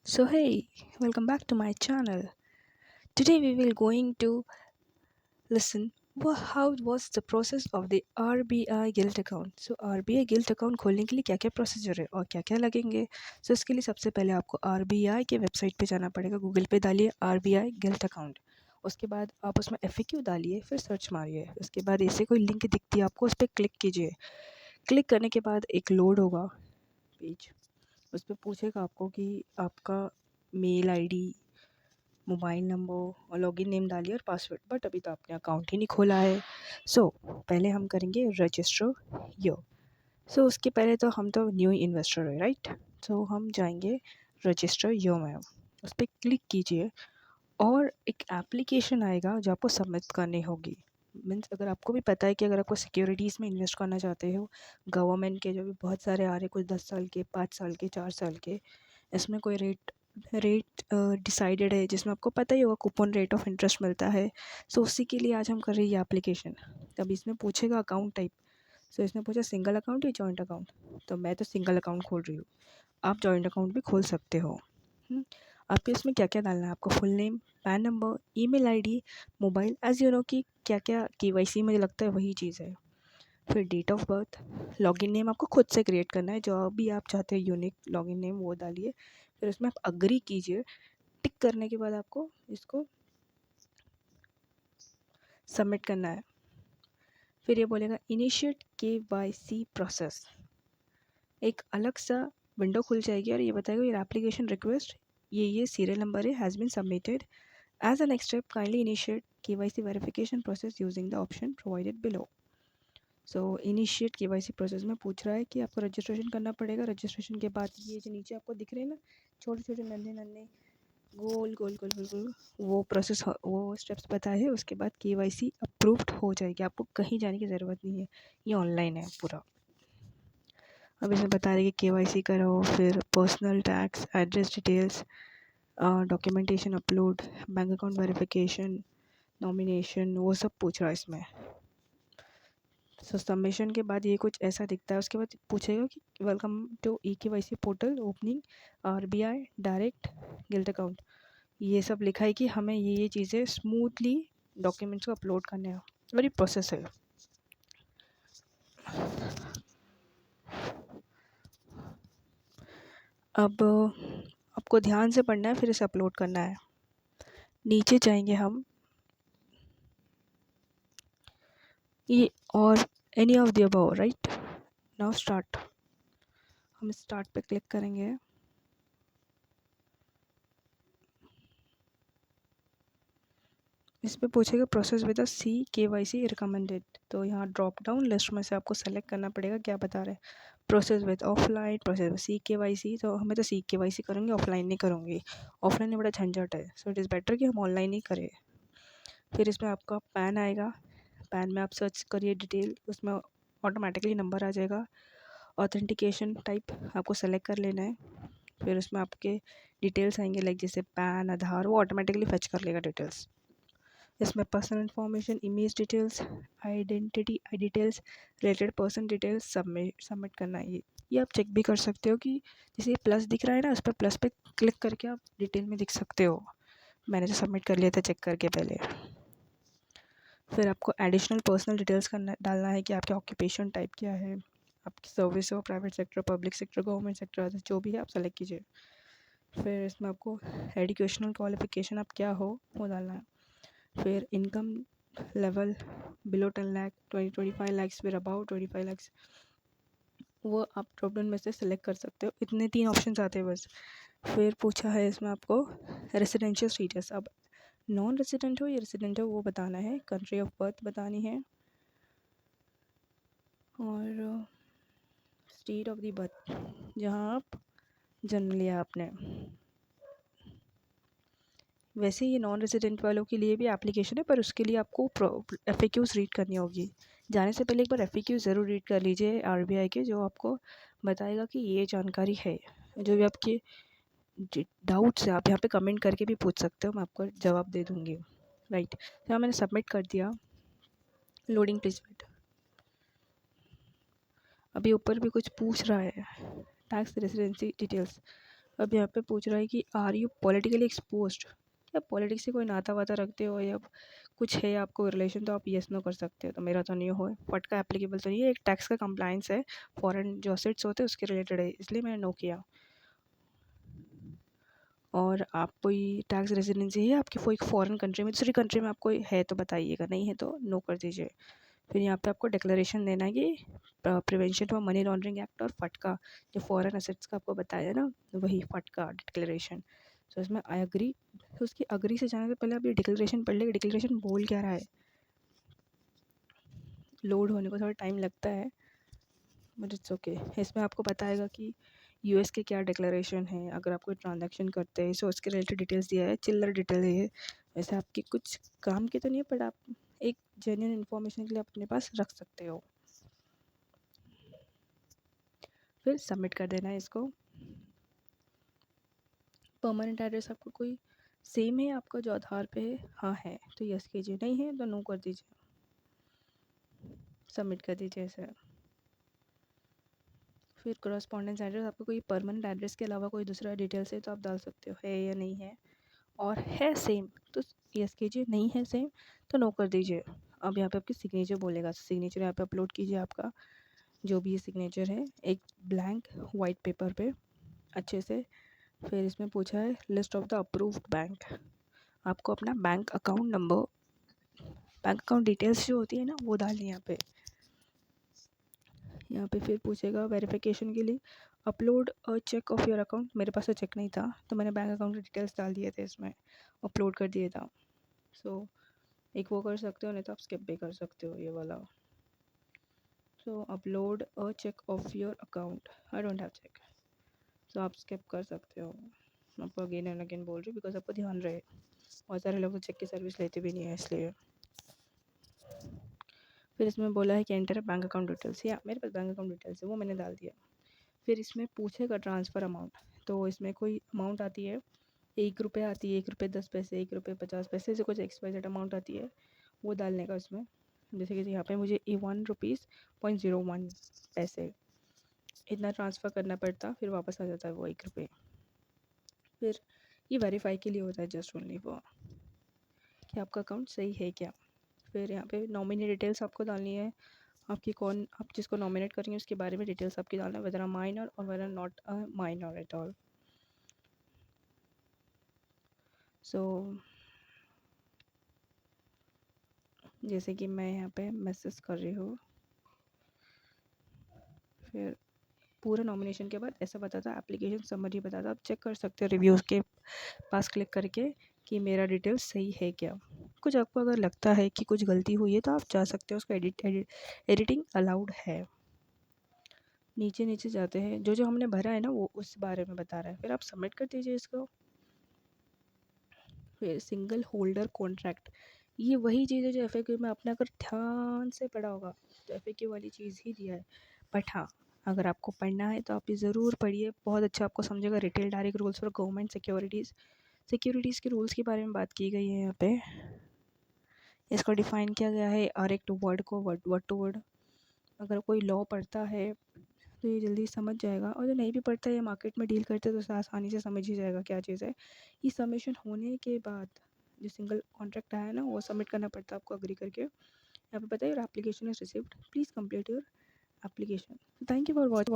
So hey, welcome back to my channel. Today we will going to listen how was the process of the RBI Gilt account. So RBI Gilt account खोलने के लिए क्या क्या procedure है और क्या क्या लगेंगे. So इसके लिए सबसे पहले आपको RBI के वेबसाइट पे जाना पड़ेगा. गूगल पे डालिए RBI Gilt account. उसके बाद आप उसमें FAQ डालिए, फिर सर्च मारिए. उसके बाद ऐसे कोई लिंक दिखती है आपको, उस पर क्लिक कीजिए. क्लिक करने के बाद एक लोड होगा पेज. उस पर पूछेगा आपको कि आपका मेल आईडी, मोबाइल नंबर और लॉगिन नेम डालिए और पासवर्ड. बट अभी तो आपने अकाउंट ही नहीं खोला है. सो पहले हम करेंगे रजिस्टर यो. सो उसके पहले तो हम तो न्यू इन्वेस्टर है, राइट. सो हम जाएंगे रजिस्टर यो में. उस पर क्लिक कीजिए और एक एप्लीकेशन आएगा जो आपको सबमिट करनी होगी. मीन्स अगर आपको भी पता है कि अगर आपको सिक्योरिटीज़ में इन्वेस्ट करना चाहते हो, गवर्नमेंट के जो भी बहुत सारे आ रहे हैं, कुछ 10 साल के, 5 साल के, 4 साल के, इसमें कोई रेट रेट डिसाइडेड है जिसमें आपको पता ही होगा कूपन रेट ऑफ इंटरेस्ट मिलता है. सो उसी के लिए आज हम कर रहे हैं ये एप्लीकेशन. तब इसमें पूछेगा अकाउंट टाइप. सो इसमें पूछा सिंगल अकाउंट या जॉइंट अकाउंट. तो मैं तो सिंगल अकाउंट खोल रही हूँ. आप जॉइंट अकाउंट भी खोल सकते हो. आपको इसमें क्या क्या डालना है, आपको full name, PAN number, email ID, mobile. As you know कि क्या क्या KYC मुझे लगता है वही चीज़ है. फिर date of birth, login name आपको खुद से क्रिएट करना है, जो भी आप चाहते हैं यूनिक लॉगिन नेम वो डालिए. फिर उसमें आप अग्री कीजिए. टिक करने के बाद आपको इसको सबमिट करना है. फिर ये बोलेगा इनिशिएट KYC प्रोसेस. एक अलग सा विंडो खुल जाएगी और ये बताएगा योर एप्लीकेशन रिक्वेस्ट, ये सीरियल नंबर है, has been submitted. As a next step kindly initiate KYC verification process using the option provided below. So initiate KYC process में पूछ रहा है कि आपको रजिस्ट्रेशन करना पड़ेगा. रजिस्ट्रेशन के बाद ये जो नीचे आपको दिख रहे हैं ना, छोटे छोटे नन्हे नन्हे गोल गोल गोल गोल गोल, वो प्रोसेस, वो स्टेप्स बताए हैं. उसके बाद KYC अप्रूव्ड हो जाएगी. आपको कहीं जाने की ज़रूरत नहीं है, ये ऑनलाइन है पूरा. अब इसमें बता रहे कि KYC करो, फिर personal tax, address details, documentation upload, bank account verification, nomination, वो सब पूछ रहा है इसमें. सो सबमिशन के बाद ये कुछ ऐसा दिखता है. उसके बाद पूछेगा कि welcome to KYC portal opening RBI direct gilt account. ये सब लिखा है कि हमें ये चीज़ें स्मूथली डॉक्यूमेंट्स को अपलोड करने हैं और ये प्रोसेस है. अब आपको ध्यान से पढ़ना है, फिर इसे अपलोड करना है. नीचे जाएंगे हम, ये और any of the above, right. Now start. हम स्टार्ट पे क्लिक करेंगे. इस पे पूछेगा प्रोसेस विद CKYC रिकमेंडेड. तो यहाँ ड्रॉप डाउन लिस्ट में से आपको सेलेक्ट करना पड़ेगा क्या बता रहे हैं. Process with offline, process with CKYC. तो हमें तो CKYC करेंगे, ऑफलाइन नहीं करूँगी. ऑफलाइन में बड़ा झंझट है, सो इट इज़ बेटर कि हम ऑनलाइन ही करें. फिर इसमें आपका पैन आएगा. पैन में आप सर्च करिए डिटेल, उसमें ऑटोमेटिकली नंबर आ जाएगा. ऑथेंटिकेशन टाइप आपको सेलेक्ट कर लेना है. फिर उसमें आपके डिटेल्स आएंगे, लाइक जैसे पैन, आधार, वो ऑटोमेटिकली फेच कर लेगा डिटेल्स. इसमें personal information, image details, identity details, related person details submit करना है. ये आप चेक भी कर सकते हो कि जैसे ये प्लस दिख रहा है ना, उस पर प्लस पे क्लिक करके आप डिटेल में दिख सकते हो. मैंने तो सबमिट कर लिया था चेक करके पहले. फिर आपको एडिशनल पर्सनल डिटेल्स करना डालना है कि आपके ऑक्यूपेशन टाइप क्या है, आपकी सर्विस हो, private sector, public sector, government sector, जो भी है आप सेलेक्ट कीजिए. फिर इसमें आपको एजुकेशनल क्वालिफिकेशन आप क्या हो वो डालना है. फिर income level below 10 lakh, 25 lakhs, फिर अबाउट 25 लैक्स, वो आप ड्रॉप डाउन में से सिलेक्ट कर सकते हो. इतने 3 ऑप्शन आते हैं बस. फिर पूछा है इसमें आपको रेसिडेंशियल स्टेटस. अब नॉन रेसिडेंट हो या रेसिडेंट हो वो बताना है. कंट्री ऑफ बर्थ बतानी है और स्टेट ऑफ द बर्थ, जहाँ आप जन्म लिया आपने. वैसे ये नॉन रेजिडेंट वालों के लिए भी एप्लीकेशन है, पर उसके लिए आपको FAQs रीड करनी होगी. जाने से पहले एक बार FAQ ज़रूर रीड कर लीजिए RBI के, जो आपको बताएगा कि ये जानकारी है. जो भी आपके डाउट्स है आप यहाँ पे कमेंट करके भी पूछ सकते हो, मैं आपको जवाब दे दूँगी, राइट. तो यहाँ मैंने सबमिट कर दिया. Loading please wait. अभी ऊपर भी कुछ पूछ रहा है, टैक्स रेसिडेंसी डिटेल्स. अब यहाँ पे पूछ रहा है कि आर यू पॉलिटिकली एक्सपोज्ड, या पॉलिटिक्स से कोई नाता वाता रखते हो या कुछ है आपको रिलेशन, तो आप येस नो कर सकते हो। तो मेरा तो नहीं हो, फटका एप्लीकेबल तो नहीं है, एक टैक्स का कंप्लाइंस है, फॉरेन जो असेट्स होते हैं उसके रिलेटेड है, इसलिए मैंने नो किया। और आप कोई टैक्स रेजिडेंसी है आपकी कोई फॉरेन कंट्री में, दूसरी कंट्री में आपको है तो बताइएगा, नहीं है तो नो कर दीजिए। फिर यहाँ पे आपको डिक्लेरेशन देना है कि prevention of money laundering act और फटका, जो फॉरेन असेट्स का आपको बताया ना, वही फटका डिक्लेरेशन। तो इसमें आई अग्री, तो उसकी अग्री से जाने से पहले आप ये डिक्लेरेशन पढ़ लेंगे, डिक्लेरेशन बोल क्या रहा है। लोड होने को थोड़ा टाइम लगता है बट इट्स ओके। इसमें आपको बताएगा कि यूएस के क्या डिक्लेरेशन है, अगर आप कोई ट्रांजैक्शन करते हैं सो उसके रिलेटेड डिटेल्स दिया है, चिल्लर डिटेल है ये, वैसे आपकी कुछ काम की तो नहीं है बट आप एक जेन्युइन इन्फॉर्मेशन के लिए अपने पास रख सकते हो। फिर सबमिट कर देना है इसको। परमानेंट एड्रेस आपको कोई सेम है आपका जो आधार पे है, हाँ है तो यस कीजिए, नहीं है तो नो कर दीजिए, सबमिट कर दीजिए इसे। फिर करस्पॉन्डेंस एड्रेस, आपको कोई परमानेंट एड्रेस के अलावा कोई दूसरा डिटेल्स है तो आप डाल सकते हो, है या नहीं है, और है सेम तो यस कीजिए, नहीं है सेम तो नो कर दीजिए। अब यहाँ पे आपकी सिग्नेचर बोलेगा, सिग्नेचर यहाँ पे अपलोड कीजिए आपका जो भी ये सिग्नेचर है, एक ब्लैंक वाइट पेपर पे अच्छे से। फिर इसमें पूछा है list of the approved bank, आपको अपना bank account number, bank account details जो होती है ना वो डालनी है यहाँ पे। यहाँ पे फिर पूछेगा वेरिफिकेशन के लिए upload a check of your account, मेरे पास तो चेक नहीं था तो मैंने बैंक अकाउंट के डिटेल्स डाल दिए थे, इसमें अपलोड कर दिया था। सो एक वो कर सकते हो, नहीं तो आप स्किप भी कर सकते हो ये वाला। So upload a check of your account, I don't have check, so आप स्किप कर सकते हो। मैं आपको अगेन एंड अगेन बोल रही हूँ बिकॉज आपको ध्यान रहे, बहुत सारे लोग चेक की सर्विस लेते भी नहीं है इसलिए। फिर इसमें बोला है कि एंटर बैंक अकाउंट डिटेल्स, या मेरे पास बैंक अकाउंट डिटेल्स है वो मैंने डाल दिया। फिर इसमें पूछेगा ट्रांसफ़र अमाउंट, तो इसमें कोई अमाउंट आती है, 1 रुपये आती है, 1 रुपये 10 पैसे, 1 रुपये 50 पैसे, ऐसे कुछ XYZ अमाउंट आती है, वो डालने का उसमें। जैसे कि यहाँ पे मुझे 1 रुपीज़ 0.01 पैसे इतना ट्रांसफ़र करना पड़ता, फिर वापस आ जाता है वो 1 रुपये। फिर ये वेरीफाई के लिए होता है जस्ट ओनली वो, कि आपका अकाउंट सही है क्या। फिर यहाँ पे नॉमिनी डिटेल्स आपको डालनी है, आपकी कौन, आप जिसको नॉमिनेट करेंगे उसके बारे में डिटेल्स आपकी डालना है, वेदर अ माइनर और whether not a minor at all. So जैसे कि मैं यहाँ पे मैसेज कर रही हूँ, फिर पूरा नॉमिनेशन के बाद ऐसा बताता है, एप्लीकेशन समरी बताता, आप चेक कर सकते हो रिव्यूज़ के पास क्लिक करके कि मेरा डिटेल्स सही है क्या। कुछ आपको अगर लगता है कि कुछ गलती हुई है तो आप जा सकते हो, उसको एडिटिंग अलाउड है। नीचे नीचे जाते हैं, जो जो हमने भरा है ना वो उस बारे में बता रहा है, फिर आप सबमिट कर दीजिए इसको। फिर सिंगल होल्डर कॉन्ट्रैक्ट, ये वही चीज़ है जो FAQ में आपने अगर ध्यान से पढ़ा होगा तो FAQ वाली चीज़ ही दिया है। बट हाँ, अगर आपको पढ़ना है तो आप ये ज़रूर पढ़िए, बहुत अच्छा आपको समझेगा। Retail direct rules for government securities, securities के रूल्स के बारे में बात की गई है यहाँ पे। इसको डिफ़ाइन किया गया है और एक वर्ड को वर्ड टू वर्ड। अगर कोई लॉ पढ़ता है तो ये जल्दी समझ जाएगा, और जो नहीं भी पढ़ता है या मार्केट में डील करते हैं तो आसानी से समझ ही जाएगा क्या चीज़ है। ये सबमिशन होने के बाद जो सिंगल कॉन्ट्रैक्ट आया है ना वो सबमिट करना पड़ता है आपको अग्री करके। यहाँ पे बताइए your application is received, please complete your application. Thank you for watching.